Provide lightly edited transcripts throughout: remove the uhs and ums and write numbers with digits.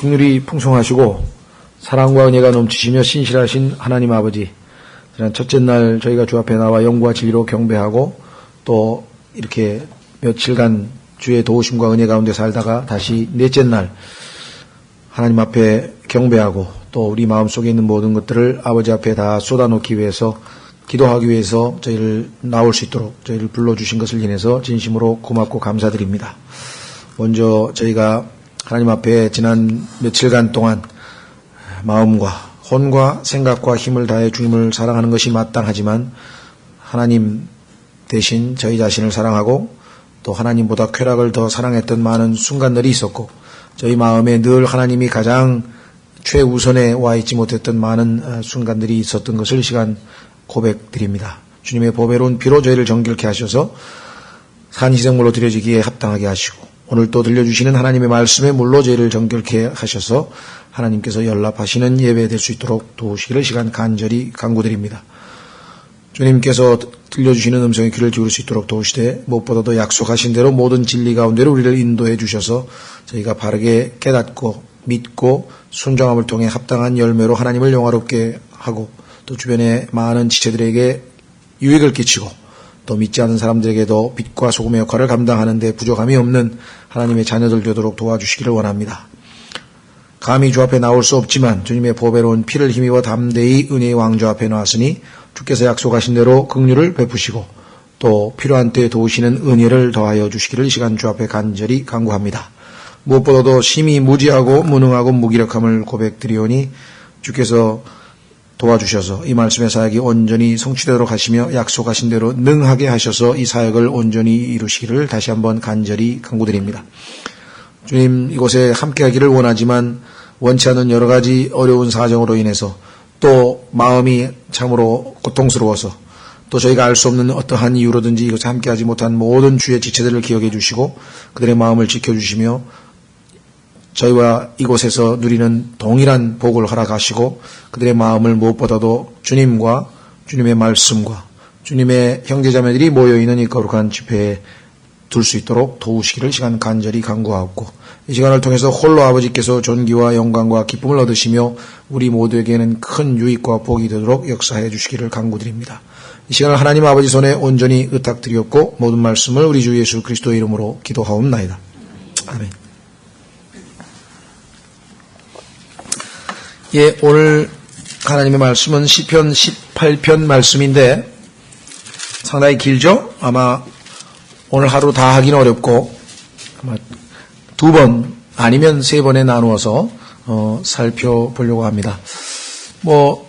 긍휼이 풍성하시고 사랑과 은혜가 넘치시며 신실하신 하나님 아버지, 지난 첫째 날 저희가 주 앞에 나와 영과 진리로 경배하고 또 이렇게 며칠간 주의 도우심과 은혜 가운데 살다가 다시 넷째 날 하나님 앞에 경배하고 또 우리 마음속에 있는 모든 것들을 아버지 앞에 다 쏟아놓기 위해서, 기도하기 위해서 저희를 나올 수 있도록 저희를 불러주신 것을 인해서 진심으로 고맙고 감사드립니다. 먼저 저희가 하나님 앞에 지난 며칠간 동안 마음과 혼과 생각과 힘을 다해 주님을 사랑하는 것이 마땅하지만 하나님 대신 저희 자신을 사랑하고 또 하나님보다 쾌락을 더 사랑했던 많은 순간들이 있었고, 저희 마음에 늘 하나님이 가장 최우선에 와 있지 못했던 많은 순간들이 있었던 것을 이 시간 고백드립니다. 주님의 보배로운 피로 저희를 정결케 하셔서 산희생물로 드려지기에 합당하게 하시고, 오늘 또 들려주시는 하나님의 말씀에 물로 저희를 정결케 하셔서 하나님께서 연락하시는 예배 될 수 있도록 도우시기를 시간 간절히 간구드립니다. 주님께서 들려주시는 음성의 귀를 기울일 수 있도록 도우시되, 무엇보다도 약속하신 대로 모든 진리 가운데로 우리를 인도해 주셔서 저희가 바르게 깨닫고 믿고 순종함을 통해 합당한 열매로 하나님을 영화롭게 하고 또 주변의 많은 지체들에게 유익을 끼치고 또 믿지 않는 사람들에게도 빛과 소금의 역할을 감당하는 데 부족함이 없는 하나님의 자녀들 되도록 도와주시기를 원합니다. 감히 주 앞에 나올 수 없지만 주님의 보배로운 피를 힘입어 담대히 은혜의 왕좌 앞에 나왔으니 주께서 약속하신 대로 긍휼을 베푸시고 또 필요한 때에 도우시는 은혜를 더하여 주시기를 이 시간 주 앞에 간절히 간구합니다. 무엇보다도 심히 무지하고 무능하고 무기력함을 고백드리오니 주께서 도와주셔서 이 말씀의 사역이 온전히 성취되도록 하시며 약속하신 대로 능하게 하셔서 이 사역을 온전히 이루시기를 다시 한번 간절히 간구드립니다. 주님, 이곳에 함께하기를 원하지만 원치 않은 여러 가지 어려운 사정으로 인해서 또 마음이 참으로 고통스러워서 또 저희가 알 수 없는 어떠한 이유로든지 이곳에 함께하지 못한 모든 주의 지체들을 기억해 주시고 그들의 마음을 지켜주시며 저희와 이곳에서 누리는 동일한 복을 허락하시고 그들의 마음을 무엇보다도 주님과 주님의 말씀과 주님의 형제자매들이 모여있는 이 거룩한 집회에 둘 수 있도록 도우시기를 시간 간절히 간구하옵고, 이 시간을 통해서 홀로 아버지께서 존귀와 영광과 기쁨을 얻으시며 우리 모두에게는 큰 유익과 복이 되도록 역사해 주시기를 간구드립니다. 이 시간을 하나님 아버지 손에 온전히 의탁드리옵고 모든 말씀을 우리 주 예수 그리스도의 이름으로 기도하옵나이다. 아멘. 예, 오늘 하나님의 말씀은 시편 18편 말씀인데 상당히 길죠? 아마 오늘 하루 다 하기는 어렵고 아마 2번 아니면 3번에 나누어서 살펴보려고 합니다.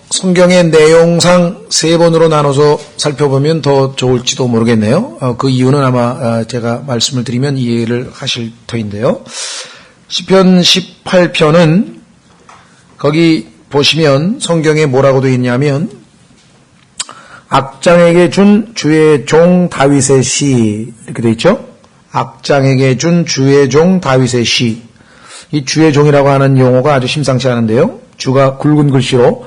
성경의 내용상 3번으로 나눠서 살펴보면 더 좋을지도 모르겠네요. 그 이유는 아마 제가 말씀을 드리면 이해를 하실 터인데요. 시편 18편은 거기 보시면 성경에 뭐라고 되어 있냐면 악장에게 준 주의 종 다윗의 시 이렇게 되어 있죠. 악장에게 준 주의 종 다윗의 시. 이 주의 종이라고 하는 용어가 아주 심상치 않은데요. 주가 굵은 글씨로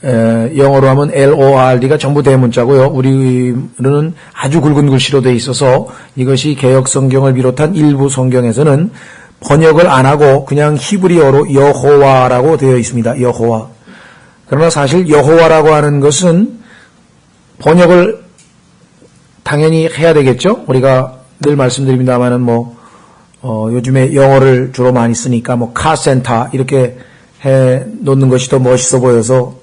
영어로 하면 LORD가 전부 대문자고요. 우리는 아주 굵은 글씨로 되어 있어서 이것이 개역 성경을 비롯한 일부 성경에서는 번역을 안 하고 그냥 히브리어로 여호와라고 되어 있습니다. 여호와. 그러나 사실 여호와라고 하는 것은 번역을 당연히 해야 되겠죠. 우리가 늘 말씀드립니다만은 요즘에 영어를 주로 많이 쓰니까 카센터 이렇게 해 놓는 것이 더 멋있어 보여서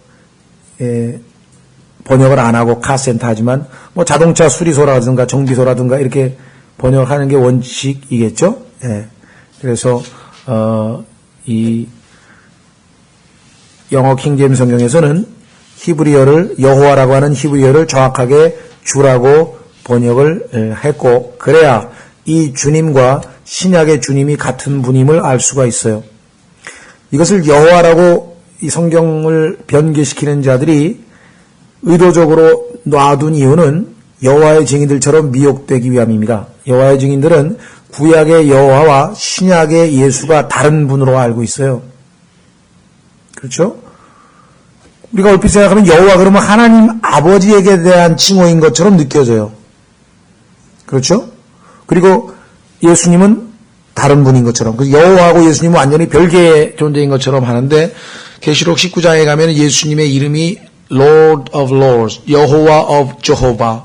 번역을 안 하고 카센터 하지만 자동차 수리소라든가 정비소라든가 이렇게 번역하는 게 원칙이겠죠. 예. 그래서 이 영어 킹제임스 성경에서는 히브리어를 여호와라고 하는 히브리어를 정확하게 주라고 번역을 했고, 그래야 이 주님과 신약의 주님이 같은 분임을 알 수가 있어요. 이것을 여호와라고 이 성경을 변개시키는 자들이 의도적으로 놔둔 이유는 여호와의 증인들처럼 미혹되기 위함입니다. 여호와의 증인들은 구약의 여호와와 신약의 예수가 다른 분으로 알고 있어요. 그렇죠? 우리가 얼핏 생각하면 여호와 그러면 하나님 아버지에게 대한 칭호인 것처럼 느껴져요. 그렇죠? 그리고 예수님은 다른 분인 것처럼, 그 여호와하고 예수님은 완전히 별개의 존재인 것처럼 하는데, 계시록 19장에 가면 예수님의 이름이 Lord of Lords, 여호와 of Jehovah,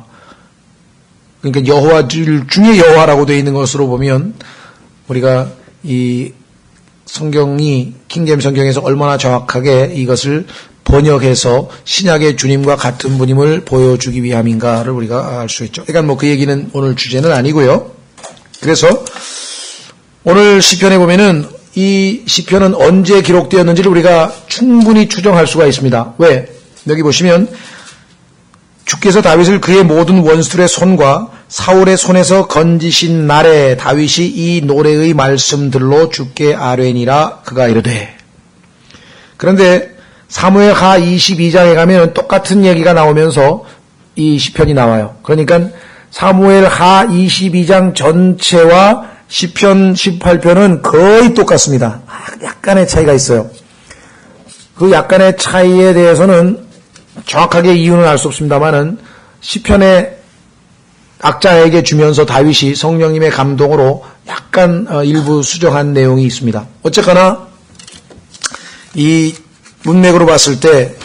그러니까 여호와들 중에 여호와라고 되어 있는 것으로 보면 우리가 이 성경이 킹제임스 성경에서 얼마나 정확하게 이것을 번역해서 신약의 주님과 같은 분임을 보여주기 위함인가를 우리가 알 수 있죠. 그러니까 뭐 그 얘기는 오늘 주제는 아니고요. 그래서 오늘 시편에 보면은 이 시편은 언제 기록되었는지를 우리가 충분히 추정할 수가 있습니다. 왜? 여기 보시면 주께서 다윗을 그의 모든 원수들의 손과 사울의 손에서 건지신 날에 다윗이 이 노래의 말씀들로 주께 아뢰니라 그가 이르되. 그런데 사무엘하 22장에 가면 똑같은 얘기가 나오면서 이 시편이 나와요. 그러니까 사무엘하 22장 전체와 시편 18편은 거의 똑같습니다. 약간의 차이가 있어요. 그 약간의 차이에 대해서는 정확하게 이유는 알 수 없습니다만은 시편의 악자에게 주면서 다윗이 성령님의 감동으로 약간 일부 수정한 내용이 있습니다. 어쨌거나 이 문맥으로 봤을 때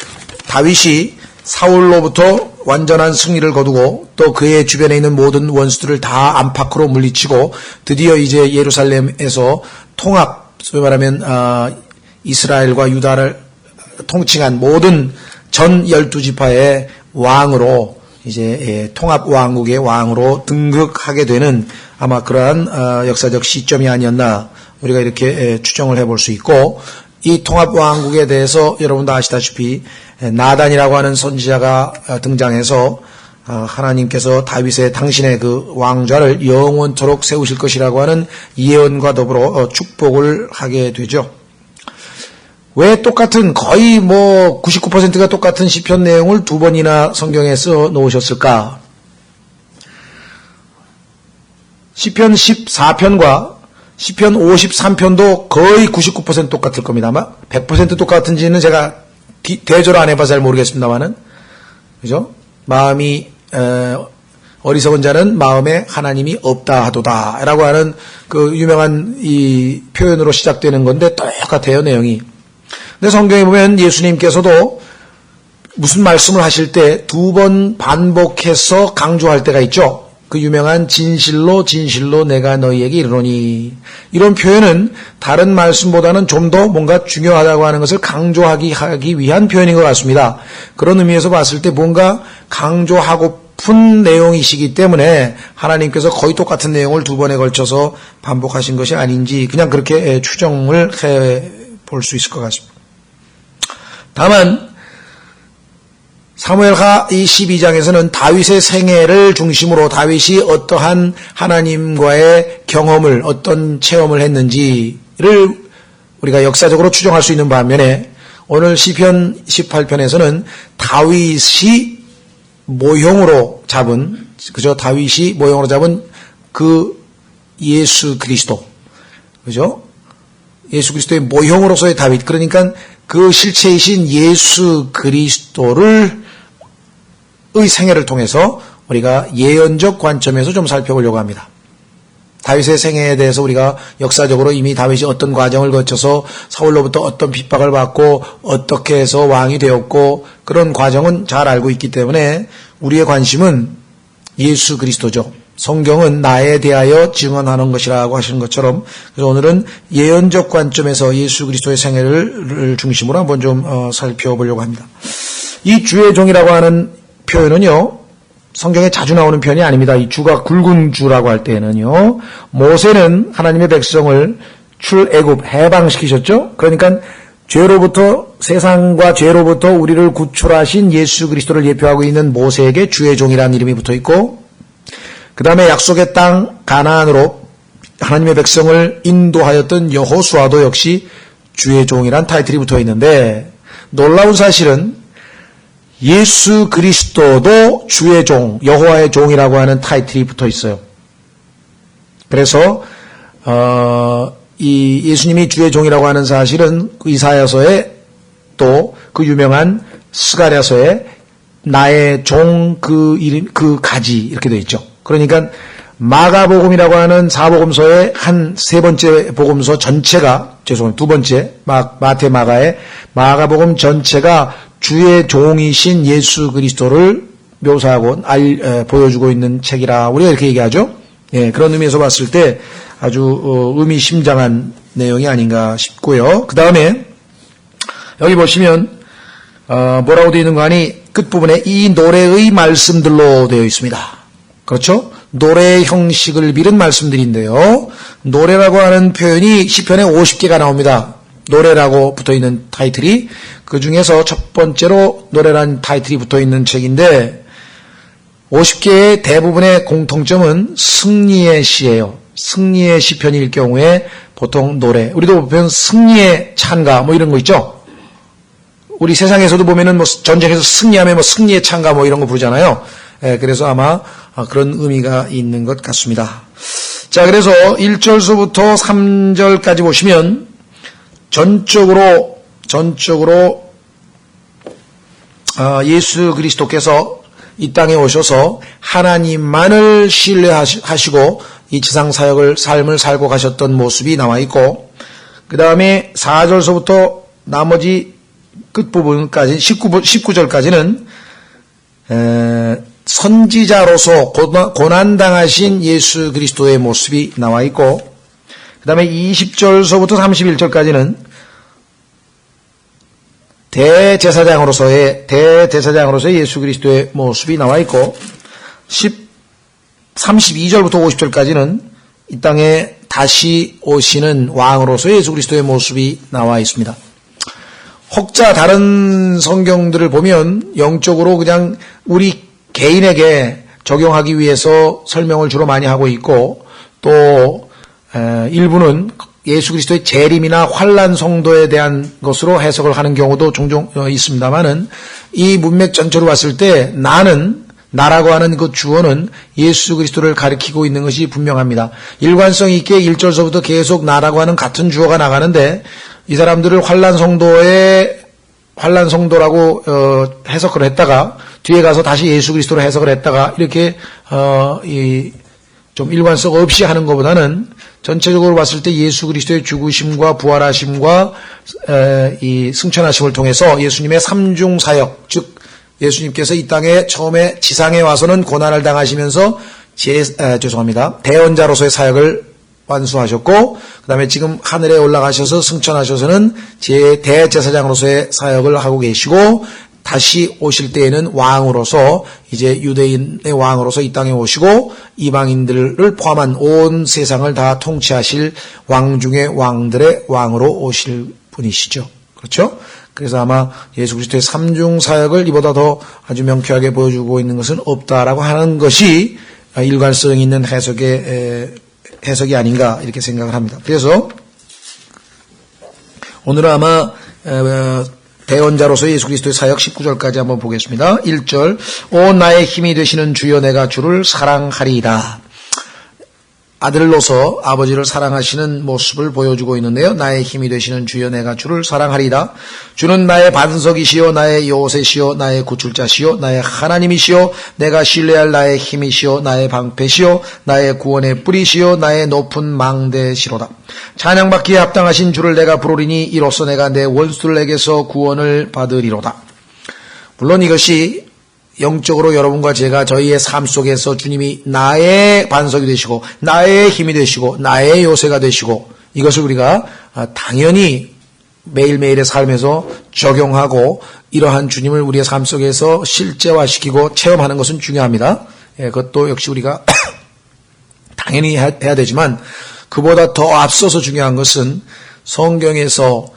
다윗이 사울로부터 완전한 승리를 거두고 또 그의 주변에 있는 모든 원수들을 다 안팎으로 물리치고 드디어 이제 예루살렘에서 통합, 소위 말하면 이스라엘과 유다를 통칭한 모든 전 12지파의 왕으로 이제 통합 왕국의 왕으로 등극하게 되는 아마 그러한 역사적 시점이 아니었나 우리가 이렇게 추정을 해볼 수 있고, 이 통합 왕국에 대해서 여러분도 아시다시피 나단이라고 하는 선지자가 등장해서 하나님께서 다윗의 당신의 그 왕좌를 영원토록 세우실 것이라고 하는 예언과 더불어 축복을 하게 되죠. 왜 똑같은 거의 뭐 99%가 똑같은 시편 내용을 두 번이나 성경에 써 놓으셨을까? 시편 14편과 시편 53편도 거의 99% 똑같을 겁니다. 아마 100% 똑같은지는 제가 대조를 안 해봐서 잘 모르겠습니다만은, 그죠? 마음이 어리석은 자는 마음에 하나님이 없다 하도다라고 하는 그 유명한 이 표현으로 시작되는 건데 똑같아요, 내용이. 근데 성경에 보면 예수님께서도 무슨 말씀을 하실 때 두 번 반복해서 강조할 때가 있죠. 그 유명한 진실로 진실로 내가 너희에게 이르노니, 이런 표현은 다른 말씀보다는 좀 더 뭔가 중요하다고 하는 것을 강조하기 위한 표현인 것 같습니다. 그런 의미에서 봤을 때 뭔가 강조하고픈 내용이시기 때문에 하나님께서 거의 똑같은 내용을 두 번에 걸쳐서 반복하신 것이 아닌지 그냥 그렇게 추정을 해볼 수 있을 것 같습니다. 다만 사무엘하 12장에서는 다윗의 생애를 중심으로 다윗이 어떠한 하나님과의 경험을, 어떤 체험을 했는지를 우리가 역사적으로 추정할 수 있는 반면에, 오늘 시편 18편에서는 다윗이 모형으로 잡은, 그죠? 다윗이 모형으로 잡은 그 예수 그리스도, 그죠? 예수 그리스도의 모형으로서의 다윗, 그러니까 그 실체이신 예수 그리스도를 의 생애를 통해서 우리가 예언적 관점에서 좀 살펴보려고 합니다. 다윗의 생애에 대해서 우리가 역사적으로 이미 다윗이 어떤 과정을 거쳐서 사울로부터 어떤 핍박을 받고 어떻게 해서 왕이 되었고 그런 과정은 잘 알고 있기 때문에 우리의 관심은 예수 그리스도죠. 성경은 나에 대하여 증언하는 것이라고 하시는 것처럼, 그래서 오늘은 예언적 관점에서 예수 그리스도의 생애를 중심으로 한번 좀 살펴보려고 합니다. 이 주의 종이라고 하는 표현은요, 성경에 자주 나오는 표현이 아닙니다. 이 주가 굵은 주라고 할 때는요, 모세는 하나님의 백성을 출애굽 해방시키셨죠. 그러니까 죄로부터, 세상과 죄로부터 우리를 구출하신 예수 그리스도를 예표하고 있는 모세에게 주의 종이라는 이름이 붙어 있고, 그 다음에 약속의 땅 가나안으로 하나님의 백성을 인도하였던 여호수아도 역시 주의 종이란 타이틀이 붙어 있는데, 놀라운 사실은 예수 그리스도도 주의 종, 여호와의 종이라고 하는 타이틀이 붙어 있어요. 그래서 이 예수님이 주의 종이라고 하는 사실은 이사야서에 또 그 유명한 스가랴서에 나의 종 그 이름 그 가지 이렇게 되어 있죠. 그러니까 마가복음이라고 하는 사복음서의 한 세 번째 복음서 전체가, 죄송합니다, 두 번째, 마태 마가의 마가복음 전체가 주의 종이신 예수 그리스도를 묘사하고 보여주고 있는 책이라 우리가 이렇게 얘기하죠. 예, 그런 의미에서 봤을 때 아주 의미심장한 내용이 아닌가 싶고요. 그 다음에 여기 보시면 뭐라고 되어 있는 거 아니, 끝부분에 이 노래의 말씀들로 되어 있습니다. 그렇죠? 노래의 형식을 빌은 말씀들인데요. 노래라고 하는 표현이 시편에 50개가 나옵니다. 노래라고 붙어있는 타이틀이. 그 중에서 첫 번째로 노래라는 타이틀이 붙어있는 책인데 50개의 대부분의 공통점은 승리의 시예요. 승리의 시편일 경우에 보통 노래. 우리도 보면 승리의 찬가 뭐 이런 거 있죠. 우리 세상에서도 보면은 뭐 전쟁에서 승리하면 뭐 승리의 찬가 뭐 이런 거 부르잖아요. 예, 그래서 아마 그런 의미가 있는 것 같습니다. 자, 그래서 1절서부터 3절까지 보시면 전적으로 예수 그리스도께서 이 땅에 오셔서 하나님만을 신뢰하시고 이 지상 사역을 삶을 살고 가셨던 모습이 나와 있고, 그 다음에 4절서부터 나머지 끝부분까지 19절까지는 선지자로서 고난당하신 예수 그리스도의 모습이 나와 있고, 그 다음에 20절서부터 31절까지는 대제사장으로서의 예수 그리스도의 모습이 나와 있고, 32절부터 50절까지는 이 땅에 다시 오시는 왕으로서 예수 그리스도의 모습이 나와 있습니다. 혹자 다른 성경들을 보면 영적으로 그냥 우리 개인에게 적용하기 위해서 설명을 주로 많이 하고 있고, 또 일부는 예수 그리스도의 재림이나 환난 성도에 대한 것으로 해석을 하는 경우도 종종 있습니다만은, 이 문맥 전체로 봤을 때 나라고 하는 그 주어는 예수 그리스도를 가리키고 있는 것이 분명합니다. 일관성 있게 1절서부터 계속 나라고 하는 같은 주어가 나가는데, 이 사람들을 환난 성도라고 해석을 했다가 뒤에 가서 다시 예수 그리스도로 해석을 했다가 이렇게 좀 일관성 없이 하는 것보다는 전체적으로 봤을 때 예수 그리스도의 죽으심과 부활하심과 이 승천하심을 통해서 예수님의 삼중 사역, 즉 예수님께서 이 땅에 처음에 지상에 와서는 고난을 당하시면서 대언자로서의 사역을 완수하셨고, 그 다음에 지금 하늘에 올라가셔서 승천하셔서는 대제사장으로서의 사역을 하고 계시고, 다시 오실 때에는 왕으로서, 이제 유대인의 왕으로서 이 땅에 오시고 이방인들을 포함한 온 세상을 다 통치하실 왕 중의 왕들의 왕으로 오실 분이시죠. 그렇죠? 그래서 아마 예수 그리스도의 삼중 사역을 이보다 더 아주 명쾌하게 보여주고 있는 것은 없다라고 하는 것이 일관성 있는 해석이 아닌가 이렇게 생각을 합니다. 그래서 오늘은 아마 대언자로서 예수 그리스도의 사역 19절까지 한번 보겠습니다. 1절, 오 나의 힘이 되시는 주여 내가 주를 사랑하리이다. 아들로서 아버지를 사랑하시는 모습을 보여주고 있는데요. 나의 힘이 되시는 주여 내가 주를 사랑하리이다. 주는 나의 반석이시요 나의 요새시요 나의 구출자시요 나의 하나님이시요 내가 신뢰할 나의 힘이시요 나의 방패시요 나의 구원의 뿌리시요 나의 높은 망대시로다. 찬양받기에 합당하신 주를 내가 부르리니 이로써 내가 내 원수들에게서 구원을 받으리로다. 물론 이것이 영적으로 여러분과 제가 저희의 삶 속에서 주님이 나의 반석이 되시고 나의 힘이 되시고 나의 요새가 되시고 이것을 우리가 당연히 매일매일의 삶에서 적용하고 이러한 주님을 우리의 삶 속에서 실제화시키고 체험하는 것은 중요합니다. 그것도 역시 우리가 당연히 해야 되지만 그보다 더 앞서서 중요한 것은 성경에서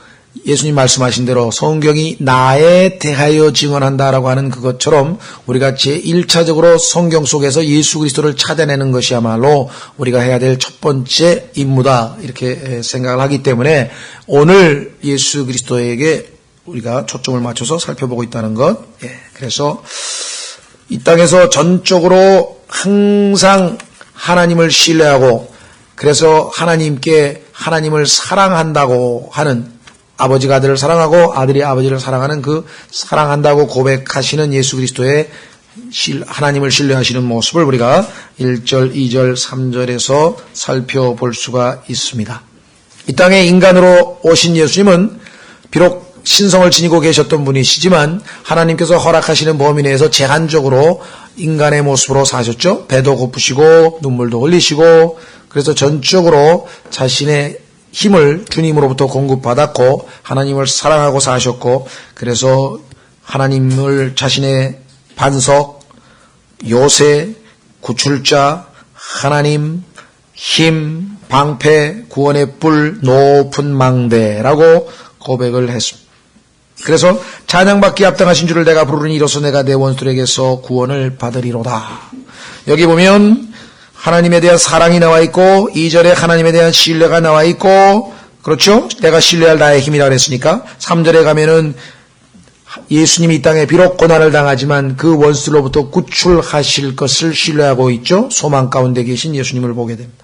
예수님 말씀하신 대로 성경이 나에 대하여 증언한다라고 하는 그것처럼 우리가 제1차적으로 성경 속에서 예수 그리스도를 찾아내는 것이야말로 우리가 해야 될 첫 번째 임무다 이렇게 생각을 하기 때문에 오늘 예수 그리스도에게 우리가 초점을 맞춰서 살펴보고 있다는 것. 그래서 이 땅에서 전적으로 항상 하나님을 신뢰하고 그래서 하나님을 사랑한다고 하는 아버지가 아들을 사랑하고 아들이 아버지를 사랑하는 그 사랑한다고 고백하시는 예수 그리스도의 하나님을 신뢰하시는 모습을 우리가 1절, 2절, 3절에서 살펴볼 수가 있습니다. 이 땅에 인간으로 오신 예수님은 비록 신성을 지니고 계셨던 분이시지만 하나님께서 허락하시는 범위 내에서 제한적으로 인간의 모습으로 사셨죠. 배도 고프시고 눈물도 흘리시고 그래서 전적으로 자신의 힘을 주님으로부터 공급받았고 하나님을 사랑하고 사셨고 그래서 하나님을 자신의 반석, 요새, 구출자, 하나님, 힘, 방패, 구원의 뿔, 높은 망대라고 고백을 했습니다. 그래서 찬양받기 합당하신 줄을 내가 부르니 이로써 내가 내 원수들에게서 구원을 받으리로다. 여기 보면 하나님에 대한 사랑이 나와 있고 2절에 하나님에 대한 신뢰가 나와 있고 그렇죠? 내가 신뢰할 나의 힘이라 그랬으니까 3절에 가면은 예수님이 이 땅에 비록 고난을 당하지만 그 원수로부터 구출하실 것을 신뢰하고 있죠. 소망 가운데 계신 예수님을 보게 됩니다.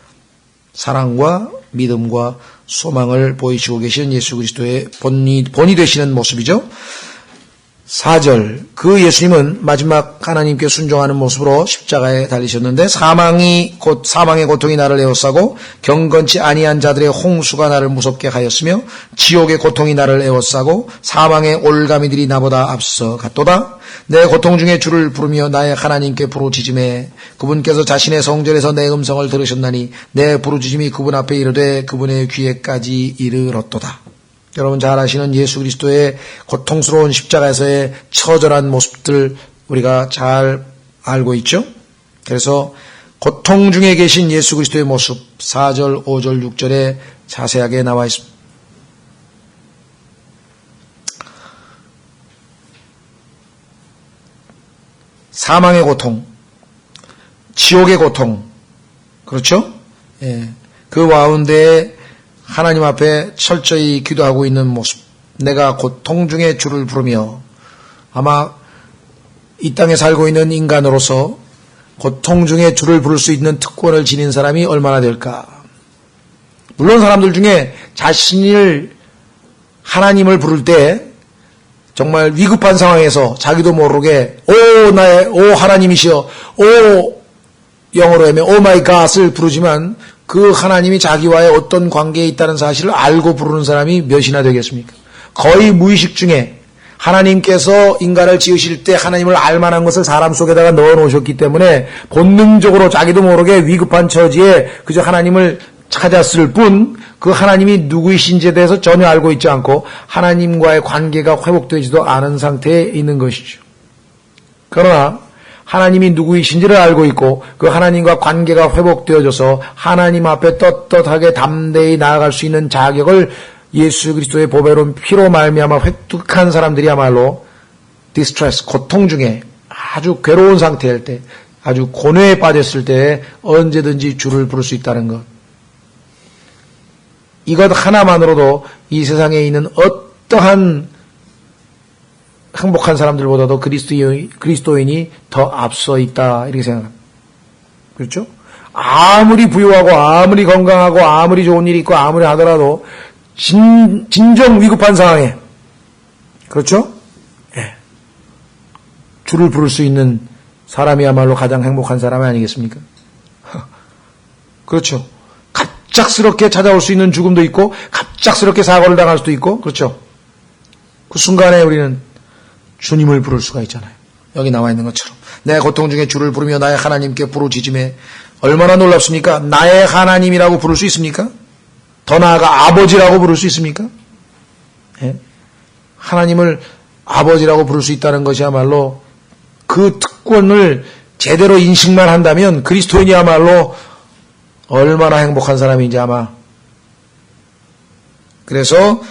사랑과 믿음과 소망을 보이시고 계신 예수 그리스도의 본이 되시는 모습이죠. 4절 그 예수님은 마지막 하나님께 순종하는 모습으로 십자가에 달리셨는데 사망의 고통이 나를 에워싸고 경건치 아니한 자들의 홍수가 나를 무섭게 하였으며 지옥의 고통이 나를 에워싸고 사망의 올가미들이 나보다 앞서 갔도다. 내 고통 중에 주를 부르며 나의 하나님께 부르짖음에 그분께서 자신의 성전에서 내 음성을 들으셨나니 내 부르짖음이 그분 앞에 이르되 그분의 귀에까지 이르렀도다. 여러분 잘 아시는 예수 그리스도의 고통스러운 십자가에서의 처절한 모습들 우리가 잘 알고 있죠. 그래서 고통 중에 계신 예수 그리스도의 모습 4절, 5절, 6절에 자세하게 나와 있습니다. 사망의 고통, 지옥의 고통, 그렇죠? 예. 그 가운데에 하나님 앞에 철저히 기도하고 있는 모습. 내가 고통 중에 주를 부르며 아마 이 땅에 살고 있는 인간으로서 고통 중에 주를 부를 수 있는 특권을 지닌 사람이 얼마나 될까? 물론 사람들 중에 하나님을 부를 때 정말 위급한 상황에서 자기도 모르게 오 하나님이시여 영어로 하면 오 마이 갓을 부르지만 그 하나님이 자기와의 어떤 관계에 있다는 사실을 알고 부르는 사람이 몇이나 되겠습니까? 거의 무의식 중에 하나님께서 인간을 지으실 때 하나님을 알만한 것을 사람 속에다가 넣어 놓으셨기 때문에 본능적으로 자기도 모르게 위급한 처지에 그저 하나님을 찾았을 뿐 그 하나님이 누구이신지에 대해서 전혀 알고 있지 않고 하나님과의 관계가 회복되지도 않은 상태에 있는 것이죠. 그러나 하나님이 누구이신지를 알고 있고 그 하나님과 관계가 회복되어져서 하나님 앞에 떳떳하게 담대히 나아갈 수 있는 자격을 예수 그리스도의 보배로운 피로 말미암아 획득한 사람들이야말로 디스트레스, 고통 중에 아주 괴로운 상태일 때, 아주 고뇌에 빠졌을 때 언제든지 주를 부를 수 있다는 것. 이것 하나만으로도 이 세상에 있는 어떠한 행복한 사람들보다도 그리스도인이 더 앞서 있다 이렇게 생각합니다. 그렇죠? 아무리 부유하고 아무리 건강하고 아무리 좋은 일이 있고 아무리 하더라도 진정 위급한 상황에 그렇죠? 예. 주를 부를 수 있는 사람이야말로 가장 행복한 사람이 아니겠습니까? 그렇죠? 갑작스럽게 찾아올 수 있는 죽음도 있고 갑작스럽게 사고를 당할 수도 있고 그렇죠? 그 순간에 우리는 주님을 부를 수가 있잖아요. 여기 나와 있는 것처럼 내 고통 중에 주를 부르며 나의 하나님께 부르짖음에 얼마나 놀랍습니까? 나의 하나님이라고 부를 수 있습니까? 더 나아가 아버지라고 부를 수 있습니까? 예? 하나님을 아버지라고 부를 수 있다는 것이야말로 그 특권을 제대로 인식만 한다면 그리스도인이야말로 얼마나 행복한 사람인지 아마. 그래서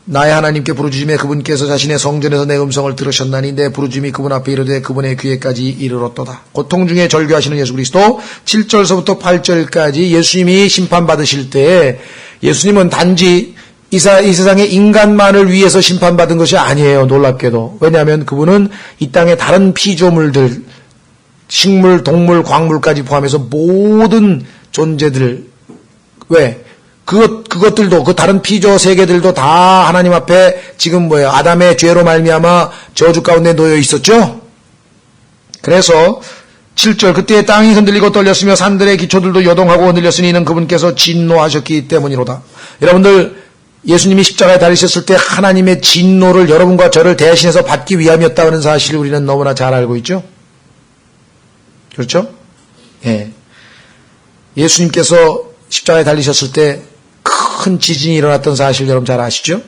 나의 하나님께 부르짖음에 그분께서 자신의 성전에서 내 음성을 들으셨나니 내 부르짖음이 그분 앞에 이르되 그분의 귀에까지 이르렀도다. 고통 중에 절규하시는 예수 그리스도 7절서부터 8절까지 예수님이 심판받으실 때 예수님은 단지 이 세상의 인간만을 위해서 심판받은 것이 아니에요. 놀랍게도. 왜냐하면 그분은 이 땅의 다른 피조물들, 식물, 동물, 광물까지 포함해서 모든 존재들, 왜? 그것들도, 그 다른 피조 세계들도 다 하나님 앞에 지금 아담의 죄로 말미암아 저주 가운데 놓여 있었죠? 그래서 7절 그때 땅이 흔들리고 떨렸으며 산들의 기초들도 요동하고 흔들렸으니 이는 그분께서 진노하셨기 때문이로다. 여러분들 예수님이 십자가에 달리셨을 때 하나님의 진노를 여러분과 저를 대신해서 받기 위함이었다는 사실을 우리는 너무나 잘 알고 있죠. 그렇죠? 예. 예수님께서 십자가에 달리셨을 때 큰 지진이 일어났던 사실 여러분 잘 아시죠?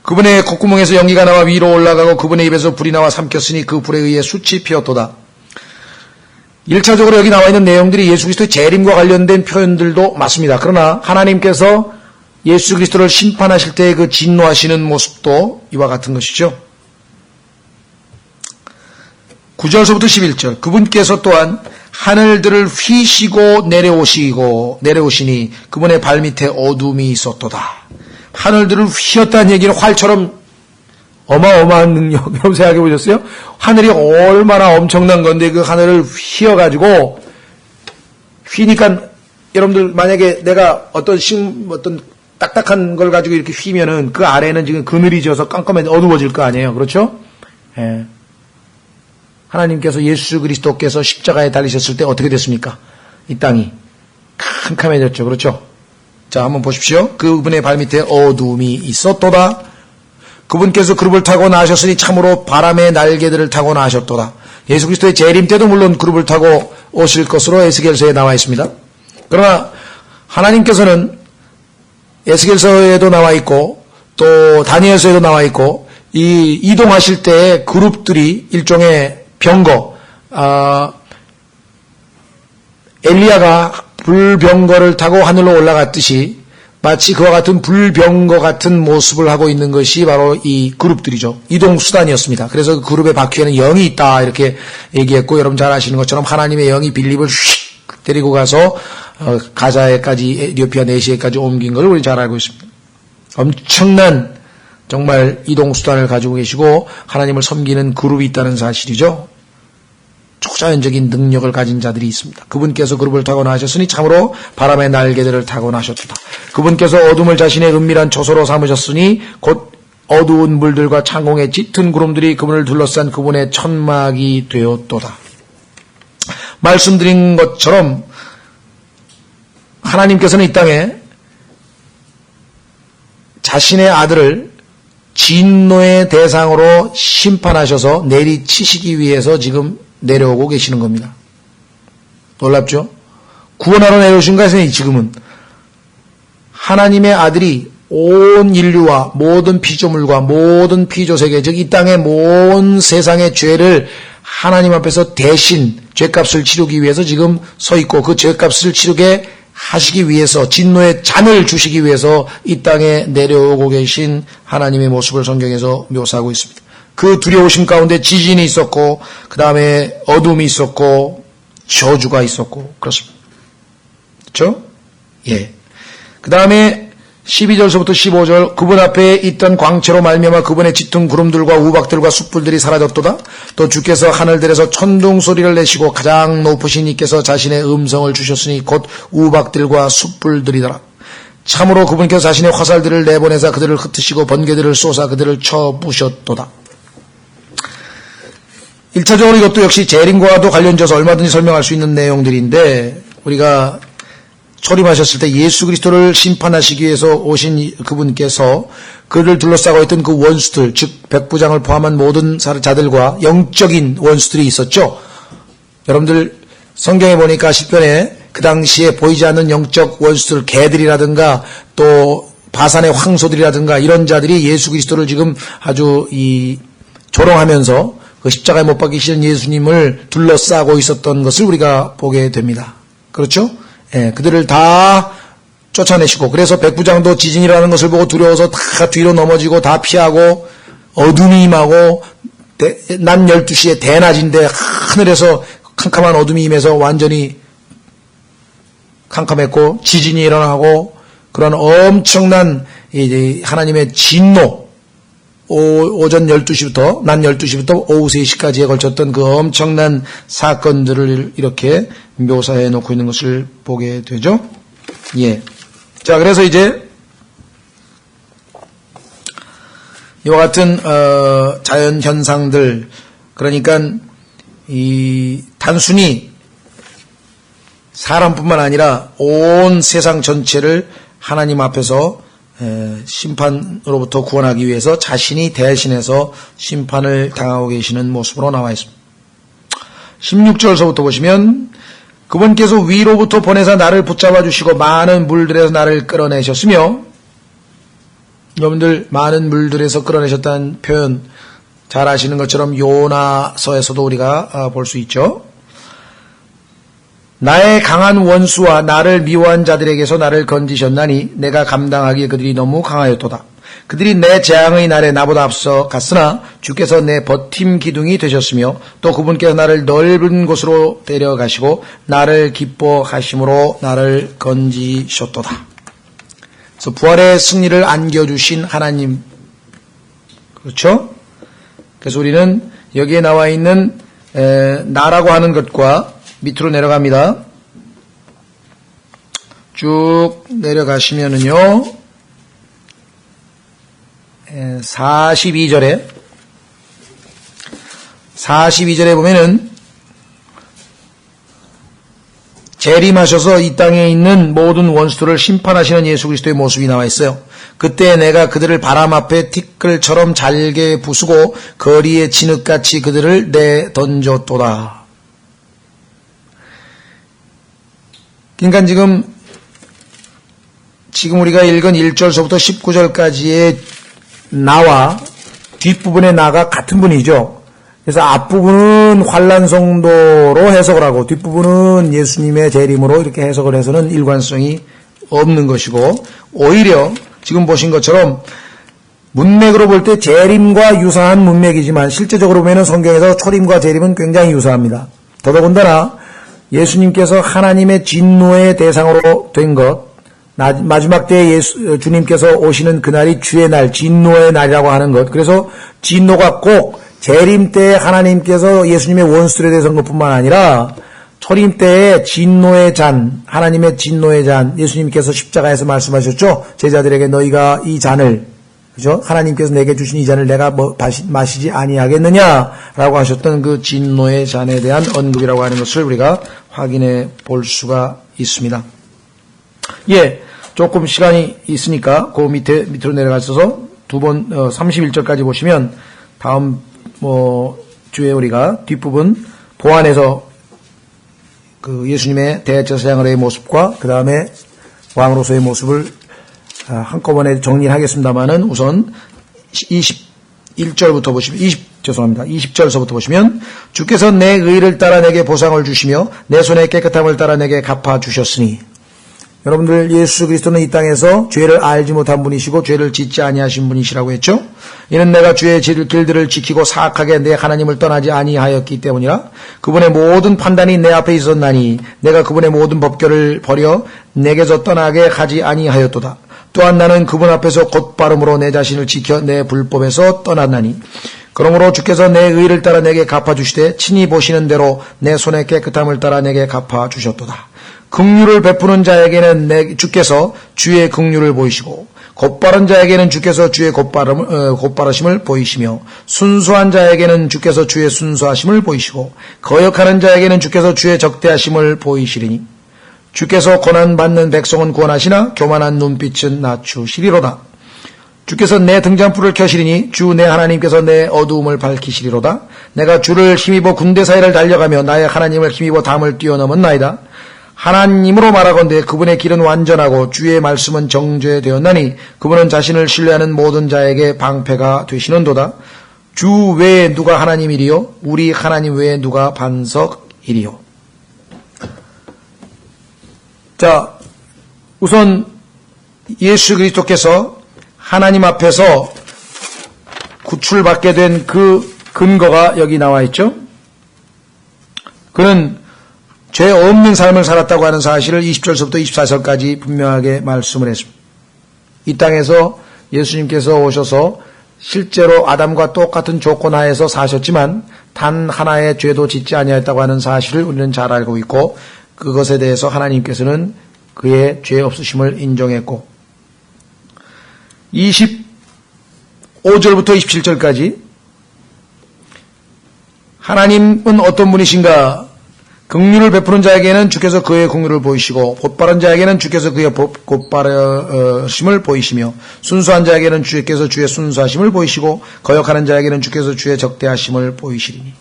그분의 콧구멍에서 연기가 나와 위로 올라가고 그분의 입에서 불이 나와 삼켰으니 그 불에 의해 숯이 피었도다. 1차적으로 여기 나와 있는 내용들이 예수 그리스도의 재림과 관련된 표현들도 맞습니다. 그러나 하나님께서 예수 그리스도를 심판하실 때 그 진노하시는 모습도 이와 같은 것이죠. 9절서부터 11절 그분께서 또한 하늘들을 휘시고 내려오시니 그분의 발밑에 어둠이 있었도다. 하늘들을 휘었다는 얘기는 활처럼 어마어마한 능력. 여러분 생각해 보셨어요? 하늘이 얼마나 엄청난 건데 그 하늘을 휘어가지고 휘니까 여러분들 만약에 내가 어떤 딱딱한 걸 가지고 이렇게 휘면은 그 아래는 지금 그늘이 져서 깜깜해 어두워질 거 아니에요. 그렇죠? 예. 하나님께서 예수 그리스도께서 십자가에 달리셨을 때 어떻게 됐습니까? 이 땅이 캄캄해졌죠. 그렇죠? 자, 한번 보십시오. 그분의 발밑에 어둠이 있었도다. 그분께서 그룹을 타고 나셨으니 참으로 바람의 날개들을 타고 나셨도다. 예수 그리스도의 재림 때도 물론 그룹을 타고 오실 것으로 에스겔서에 나와 있습니다. 그러나 하나님께서는 에스겔서에도 나와 있고 또 다니엘서에도 나와 있고 이 이동하실 때의 그룹들이 일종의 병거, 엘리야가 불병거를 타고 하늘로 올라갔듯이 마치 그와 같은 불병거 같은 모습을 하고 있는 것이 바로 이 그룹들이죠. 이동수단이었습니다. 그래서 그 그룹의 바퀴에는 영이 있다 이렇게 얘기했고 여러분 잘 아시는 것처럼 하나님의 영이 빌립을 휙 데리고 가서 가자에까지 에티오피아 내시에까지 옮긴 걸 우리 잘 알고 있습니다. 엄청난 정말 이동수단을 가지고 계시고 하나님을 섬기는 그룹이 있다는 사실이죠. 초자연적인 능력을 가진 자들이 있습니다. 그분께서 그룹을 타고 나셨으니 참으로 바람의 날개들을 타고 나셨다. 그분께서 어둠을 자신의 은밀한 처소로 삼으셨으니 곧 어두운 물들과 창공의 짙은 구름들이 그분을 둘러싼 그분의 천막이 되었도다. 말씀드린 것처럼 하나님께서는 이 땅에 자신의 아들을 진노의 대상으로 심판하셔서 내리치시기 위해서 지금 내려오고 계시는 겁니다. 놀랍죠? 구원하러 내려오신 것은 지금은 하나님의 아들이 온 인류와 모든 피조물과 모든 피조세계 즉 이 땅의 모든 세상의 죄를 하나님 앞에서 대신 죄값을 치르기 위해서 지금 서 있고 그 죄값을 치르게 하시기 위해서 진노의 잔을 주시기 위해서 이 땅에 내려오고 계신 하나님의 모습을 성경에서 묘사하고 있습니다. 그 두려우심 가운데 지진이 있었고 그 다음에 어둠이 있었고 저주가 있었고 그렇습니다. 그렇죠? 예. 그 다음에 12절서부터 15절 그분 앞에 있던 광채로 말미암아 그분의 짙은 구름들과 우박들과 숯불들이 사라졌도다. 또 주께서 하늘들에서 천둥 소리를 내시고 가장 높으신 이께서 자신의 음성을 주셨으니 곧 우박들과 숯불들이더라. 참으로 그분께서 자신의 화살들을 내보내사 그들을 흩으시고 번개들을 쏘사 그들을 쳐 부셨도다. 1차적으로 이것도 역시 재림과도 관련져서 얼마든지 설명할 수 있는 내용들인데 우리가 초림하셨을 때 예수 그리스도를 심판하시기 위해서 오신 그분께서 그를 둘러싸고 있던 그 원수들 즉 백부장을 포함한 모든 자들과 영적인 원수들이 있었죠. 여러분들 성경에 보니까 시편에 그 당시에 보이지 않는 영적 원수들 개들이라든가 또 바산의 황소들이라든가 이런 자들이 예수 그리스도를 지금 아주 조롱하면서 그 십자가에 못 박히신 예수님을 둘러싸고 있었던 것을 우리가 보게 됩니다. 그렇죠? 예, 그들을 다 쫓아내시고 그래서 백부장도 지진이라는 것을 보고 두려워서 다 뒤로 넘어지고 다 피하고 어둠이 임하고 낮 12시에 대낮인데 하늘에서 캄캄한 어둠이 임해서 완전히 캄캄했고 지진이 일어나고 그런 엄청난 하나님의 진노 오전 12시부터 낮 12시부터 오후 3시까지에 걸쳤던 그 엄청난 사건들을 이렇게 묘사해 놓고 있는 것을 보게 되죠. 예. 자, 그래서 이제 이와 같은 자연 현상들 그러니까 이 단순히 사람뿐만 아니라 온 세상 전체를 하나님 앞에서 심판으로부터 구원하기 위해서 자신이 대신해서 심판을 당하고 계시는 모습으로 나와 있습니다. 16절서부터 보시면 그분께서 위로부터 보내사 나를 붙잡아 주시고 많은 물들에서 나를 끌어내셨으며, 여러분들 많은 물들에서 끌어내셨다는 표현 잘 아시는 것처럼 요나서에서도 우리가 볼 수 있죠. 나의 강한 원수와 나를 미워한 자들에게서 나를 건지셨나니 내가 감당하기에 그들이 너무 강하였도다. 그들이 내 재앙의 날에 나보다 앞서 갔으나 주께서 내 버팀 기둥이 되셨으며 또 그분께서 나를 넓은 곳으로 데려가시고 나를 기뻐하심으로 나를 건지셨도다. 그래서 부활의 승리를 안겨주신 하나님, 그렇죠? 그래서 우리는 여기에 나와 있는 나라고 하는 것과 밑으로 내려갑니다. 쭉 내려가시면은요, 42절에 보면은 재림하셔서 이 땅에 있는 모든 원수들을 심판하시는 예수 그리스도의 모습이 나와 있어요. 그때 내가 그들을 바람 앞에 티끌처럼 잘게 부수고 거리에 진흙같이 그들을 내던졌도다. 그러니까 지금 우리가 읽은 1절서부터 19절까지의 나와 뒷부분의 나가 같은 분이죠. 그래서 앞부분은 환란성도로 해석을 하고 뒷부분은 예수님의 재림으로 이렇게 해석을 해서는 일관성이 없는 것이고, 오히려 지금 보신 것처럼 문맥으로 볼 때 재림과 유사한 문맥이지만 실제적으로 보면 성경에서 초림과 재림은 굉장히 유사합니다. 더더군다나 예수님께서 하나님의 진노의 대상으로 된 것, 마지막 때에 주님께서 오시는 그날이 주의 날, 진노의 날이라고 하는 것, 그래서 진노가 꼭 재림 때에 하나님께서 예수님의 원수들에 대해서인 것뿐만 아니라 초림 때에 진노의 잔, 하나님의 진노의 잔, 예수님께서 십자가에서 말씀하셨죠. 제자들에게 너희가 이 잔을, 그죠? 하나님께서 내게 주신 이 잔을 내가 마시지 아니하겠느냐라고 하셨던 그 진노의 잔에 대한 언급이라고 하는 것을 우리가 확인해 볼 수가 있습니다. 예, 조금 시간이 있으니까 그 밑으로 내려가셔서 31절까지 보시면 다음 주에 우리가 뒷부분 보안에서 그 예수님의 대제사장으로의 모습과 그 다음에 왕으로서의 모습을 한꺼번에 정리를 하겠습니다만은 우선 21절부터 보시면 20절서부터 보시면 주께서 내 의를 따라 내게 보상을 주시며 내 손의 깨끗함을 따라 내게 갚아 주셨으니, 여러분들 예수 그리스도는 이 땅에서 죄를 알지 못한 분이시고 죄를 짓지 아니하신 분이시라고 했죠. 이는 내가 주의 길들을 지키고 사악하게 내 하나님을 떠나지 아니하였기 때문이라. 그분의 모든 판단이 내 앞에 있었나니 내가 그분의 모든 법결을 버려 내게서 떠나게 하지 아니하였도다. 또한 나는 그분 앞에서 곧바름으로 내 자신을 지켜 내 불법에서 떠났나니 그러므로 주께서 내 의를 따라 내게 갚아주시되 친히 보시는 대로 내 손의 깨끗함을 따라 내게 갚아주셨도다. 긍휼을 베푸는 자에게는 주께서 주의 긍휼을 보이시고 곧바른 자에게는 주께서 주의 곧바르심을 보이시며 순수한 자에게는 주께서 주의 순수하심을 보이시고 거역하는 자에게는 주께서 주의 적대하심을 보이시리니 주께서 고난받는 백성은 구원하시나 교만한 눈빛은 낮추시리로다. 주께서 내 등잔불을 켜시리니 주 내 하나님께서 내 어두움을 밝히시리로다. 내가 주를 힘입어 군대 사이를 달려가며 나의 하나님을 힘입어 담을 뛰어넘었나이다. 하나님으로 말하건대 그분의 길은 완전하고 주의 말씀은 정죄되었나니 그분은 자신을 신뢰하는 모든 자에게 방패가 되시는도다. 주 외에 누가 하나님이리요? 우리 하나님 외에 누가 반석이리요? 자, 우선 예수 그리스도께서 하나님 앞에서 구출받게 된 그 근거가 여기 나와 있죠. 그는 죄 없는 삶을 살았다고 하는 사실을 20절서부터 24절까지 분명하게 말씀을 했습니다. 이 땅에서 예수님께서 오셔서 실제로 아담과 똑같은 조건 하에서 사셨지만 단 하나의 죄도 짓지 아니하였다고 하는 사실을 우리는 잘 알고 있고, 그것에 대해서 하나님께서는 그의 죄 없으심을 인정했고, 25절부터 27절까지 하나님은 어떤 분이신가? 긍휼을 베푸는 자에게는 주께서 그의 긍휼을 보이시고 곧바른 자에게는 주께서 그의 곧바르심을 보이시며 순수한 자에게는 주께서 주의 순수하심을 보이시고 거역하는 자에게는 주께서 주의 적대하심을 보이시리니.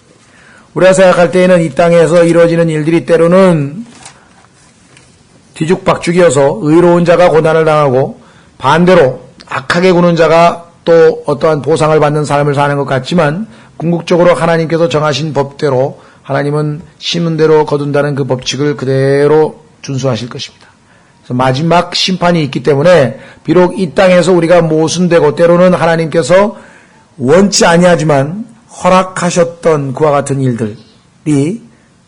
우리가 생각할 때에는 이 땅에서 이루어지는 일들이 때로는 뒤죽박죽이어서 의로운 자가 고난을 당하고 반대로 악하게 구는 자가 또 어떠한 보상을 받는 삶을 사는 것 같지만 궁극적으로 하나님께서 정하신 법대로 하나님은 심은 대로 거둔다는 그 법칙을 그대로 준수하실 것입니다. 그래서 마지막 심판이 있기 때문에 비록 이 땅에서 우리가 모순되고 때로는 하나님께서 원치 아니하지만 허락하셨던 그와 같은 일들이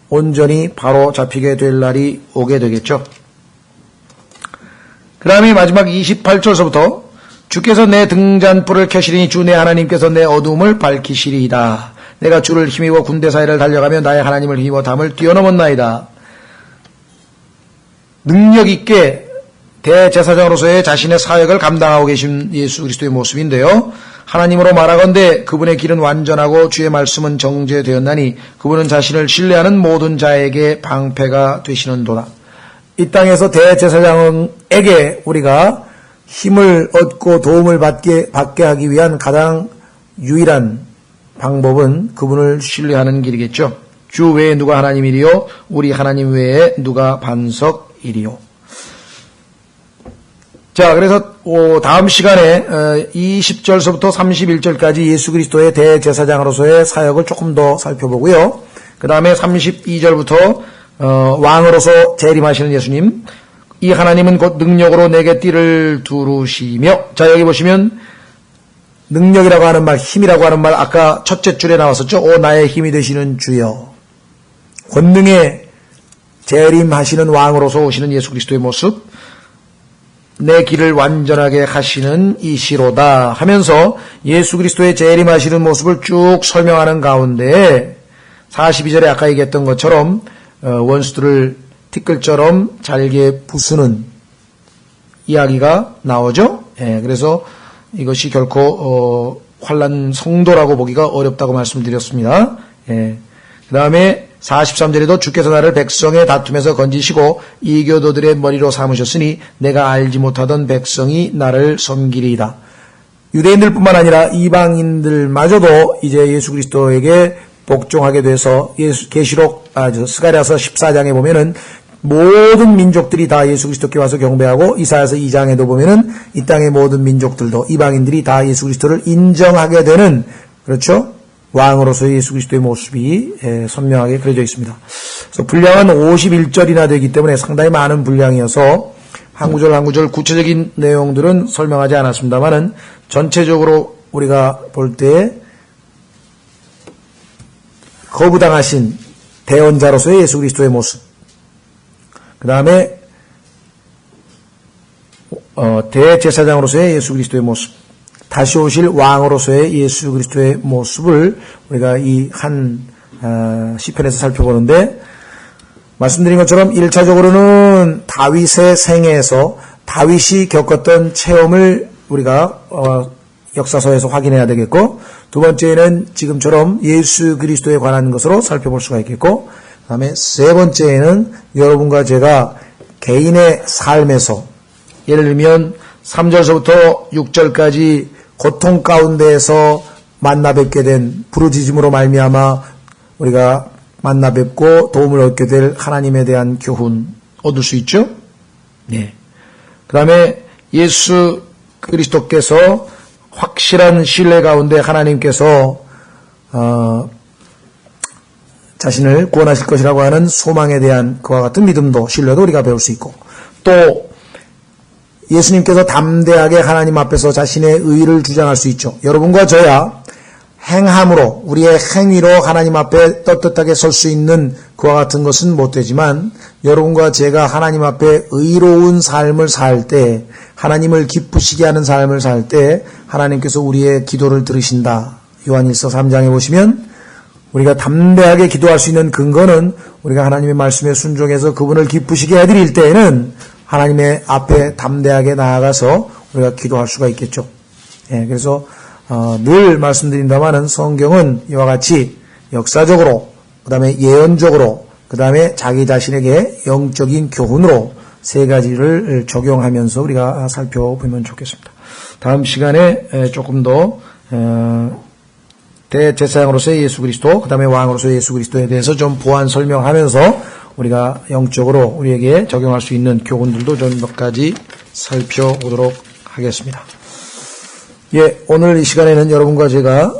온전히 바로 잡히게 될 날이 오게 되겠죠. 그 다음에 마지막 28절서부터 주께서 내 등잔불을 켜시리니 주 내 하나님께서 내 어두움을 밝히시리이다. 내가 주를 힘입어 군대 사이를 달려가며 나의 하나님을 힘입어 담을 뛰어넘었나이다. 능력 있게 대제사장으로서의 자신의 사역을 감당하고 계신 예수 그리스도의 모습인데요. 하나님으로 말하건대 그분의 길은 완전하고 주의 말씀은 정죄되었나니 그분은 자신을 신뢰하는 모든 자에게 방패가 되시는도다. 이 땅에서 대제사장에게 우리가 힘을 얻고 도움을 받게 하기 위한 가장 유일한 방법은 그분을 신뢰하는 길이겠죠. 주 외에 누가 하나님이리요? 우리 하나님 외에 누가 반석이리요? 자, 그래서 다음 시간에 20절서부터 31절까지 예수 그리스도의 대제사장으로서의 사역을 조금 더 살펴보고요. 그 다음에 32절부터 왕으로서 재림하시는 예수님, 이 하나님은 곧 능력으로 내게 띠를 두르시며, 자 여기 보시면 능력이라고 하는 말, 힘이라고 하는 말 아까 첫째 줄에 나왔었죠. 오 나의 힘이 되시는 주여. 권능에 재림하시는 왕으로서 오시는 예수 그리스도의 모습, 내 길을 완전하게 하시는 이시로다 하면서 예수 그리스도의 재림하시는 모습을 쭉 설명하는 가운데 42절에 아까 얘기했던 것처럼 원수들을 티끌처럼 잘게 부수는 이야기가 나오죠. 예, 그래서 이것이 결코 환난 성도라고 보기가 어렵다고 말씀드렸습니다. 예. 그 다음에 43절에도 주께서 나를 백성의 다툼에서 건지시고 이교도들의 머리로 삼으셨으니 내가 알지 못하던 백성이 나를 섬기리이다. 유대인들뿐만 아니라 이방인들마저도 이제 예수 그리스도에게 복종하게 돼서 계시록 스가랴서 14장에 보면은 모든 민족들이 다 예수 그리스도께 와서 경배하고 이사야서 2장에도 보면은 이 땅의 모든 민족들도 이방인들이 다 예수 그리스도를 인정하게 되는, 그렇죠? 왕으로서의 예수 그리스도의 모습이 선명하게 그려져 있습니다. 그래서 분량은 51절이나 되기 때문에 상당히 많은 분량이어서 한 구절 한 구절 구체적인 내용들은 설명하지 않았습니다만은 전체적으로 우리가 볼 때 거부당하신 대언자로서의 예수 그리스도의 모습, 그 다음에 대제사장으로서의 예수 그리스도의 모습, 다시 오실 왕으로서의 예수 그리스도의 모습을 우리가 이 한 시편에서 살펴보는데, 말씀드린 것처럼 1차적으로는 다윗의 생애에서 다윗이 겪었던 체험을 우리가 역사서에서 확인해야 되겠고, 두 번째는 지금처럼 예수 그리스도에 관한 것으로 살펴볼 수가 있겠고, 그 다음에 세 번째에는 여러분과 제가 개인의 삶에서 예를 들면 3절서부터 6절까지 고통 가운데에서 만나 뵙게 된 부르짖음으로 말미암아 우리가 만나 뵙고 도움을 얻게 될 하나님에 대한 교훈 얻을 수 있죠. 네. 그 다음에 예수 그리스도께서 확실한 신뢰 가운데 하나님께서 자신을 구원하실 것이라고 하는 소망에 대한 그와 같은 믿음도, 신뢰도 우리가 배울 수 있고, 또 예수님께서 담대하게 하나님 앞에서 자신의 의를 주장할 수 있죠. 여러분과 저야 행함으로, 우리의 행위로 하나님 앞에 떳떳하게 설 수 있는 그와 같은 것은 못 되지만, 여러분과 제가 하나님 앞에 의로운 삶을 살 때, 하나님을 기쁘시게 하는 삶을 살 때 하나님께서 우리의 기도를 들으신다. 요한일서 3장에 보시면 우리가 담대하게 기도할 수 있는 근거는 우리가 하나님의 말씀에 순종해서 그분을 기쁘시게 해드릴 때에는 하나님의 앞에 담대하게 나아가서 우리가 기도할 수가 있겠죠. 예, 그래서 늘 말씀드린다마는 성경은 이와 같이 역사적으로, 그 다음에 예언적으로, 그 다음에 자기 자신에게 영적인 교훈으로 세 가지를 적용하면서 우리가 살펴보면 좋겠습니다. 다음 시간에 조금 더 대제사장으로서의 예수 그리스도, 그 다음에 왕으로서의 예수 그리스도에 대해서 좀 보완 설명하면서 우리가 영적으로 우리에게 적용할 수 있는 교훈들도 좀 몇 가지 살펴보도록 하겠습니다. 예, 오늘 이 시간에는 여러분과 제가